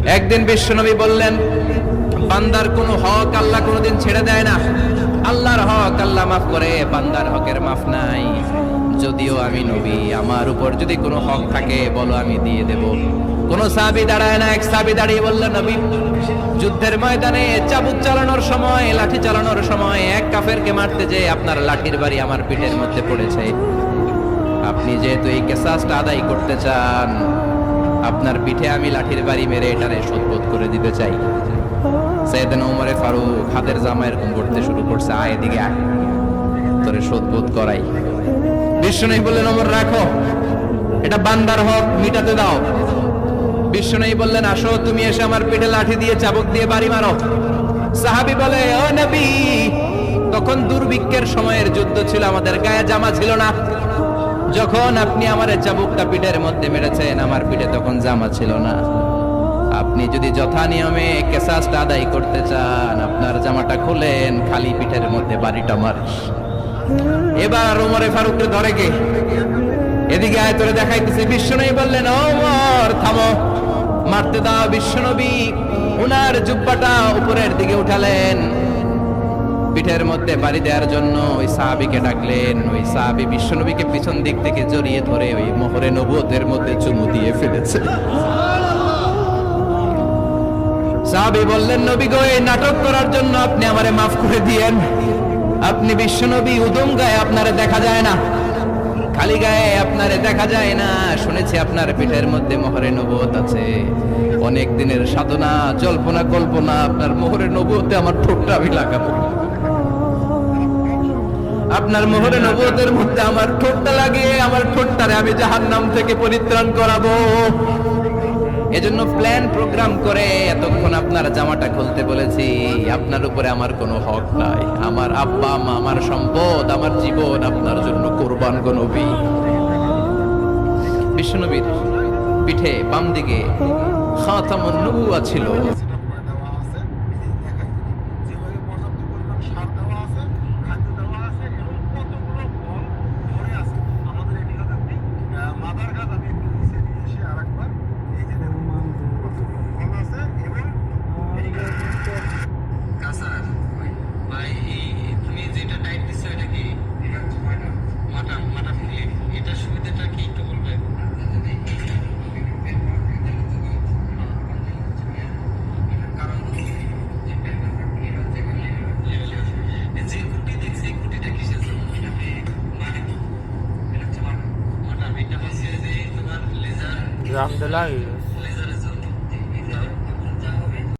একদিন বিশ্বনবী বললেন, বান্দার কোনো হক আল্লাহ কোনোদিন ছেড়ে দেয় না। আল্লাহর হক আল্লাহ মাফ করে, বান্দার হকের মাফ নাই। যদিও আমি নবী, আমার উপর যদি কোনো হক থাকে বলো, আমি দিয়ে দেব। কোন সাহাবী দাঁড়ায় না, এক সাহাবী দাঁড়িয়ে বললেন, নবী, যুদ্ধের ময়দানে চাবুক চালানোর সময়, লাঠি চালানোর সময় এক কাফেরকে মারতে যেয়ে আপনার লাঠির বাড়ি আমার পিঠের মধ্যে পড়েছে। আপনি যেহেতু এই কেসাসটা আদায় করতে চান, আপনার পিঠে আমি লাঠির বাড়ি মেরে এটারে শোধবোধ করে দিতে চাই। সাইয়েদনা ওমরে ফারুক হাতের জামা এরকম করতে শুরু করছে, আয় এদিকে আয়, তোরে শোধবোধ করাই। বিশ্বনবী বললেন, ওমর রাখো, এটা বান্দার হক, মিটাতে দাও। বিশ্বনবী বললেন, আসো, তুমি এসে আমার পিঠে লাঠি দিয়ে চাবুক দিয়ে বাড়ি মারো। সাহাবী বলে, ও নবী, তখন দুর্ভিক্ষের সময়ের যুদ্ধ ছিল, আমাদের গায়ে জামা ছিল না। যখন আপনি আমার চাবুকটা পিঠের মধ্যে মেরেছেন, আমার পিঠে তখন জামা ছিল না। আপনি যদি যথা নিয়মে কেসাসটা আদায় করতে চান, আপনার জামাটা খুলেন, খালি পিঠের মধ্যে বাড়িটা মারিস। এবার ওমরে ফারুককে ধরে কে, এদিকে আয়, তোরে দেখাইতেছে। বিশ্বনবী বললেন, ওমর থামো, মারতে দাও। বিশ্বনবী উনার জুব্বাটা উপরের দিকে উঠালেন, পিঠের মধ্যে বাড়ি দেওয়ার জন্য ওই সাহাবীকে ডাকলেন। ওই সাহাবী বিশ্বনবীকে পিছন দিক থেকে জড়িয়ে ধরে ওই মোহরে নবুয়তের মধ্যে চুমু দিয়ে ফেলেছে। সাহাবী বললেন, নবী গো, এই নাটক করার জন্য আপনি আমারে মাফ করে দিয়েন। আপনি বিশ্বনবী, উদম গায়ে আপনারে দেখা যায় না, খালি গায়ে আপনারে দেখা যায় না। শুনেছি আপনার পিঠের মধ্যে মোহরে নবুয়ত আছে। অনেক দিনের সাধনা, জল্পনা কল্পনা, আপনার মোহরে নবুয়তে আমার ঠোঁটটা আমি লাগাবো। আপনার মোহরে নবুয়তের মধ্যে আমার ঠোঁটটা লাগিয়ে আমার ঠোঁটটারে আমি জাহান্নাম থেকে পরিত্রাণ করাবো। এজন্য প্ল্যান প্রোগ্রাম করে এতক্ষণ আপনার জামাটা খুলতে বলেছি। আপনার উপরে আমার কোনো হক নাই। আমার আব্বা মা, আমার সম্পদ, আমার জীবন আপনার জন্য কোরবান গো নবী। বিশ্বনবীর পিঠে বাম দিকে খাতামুন নবুওয়া ছিল। Alhamdulillah.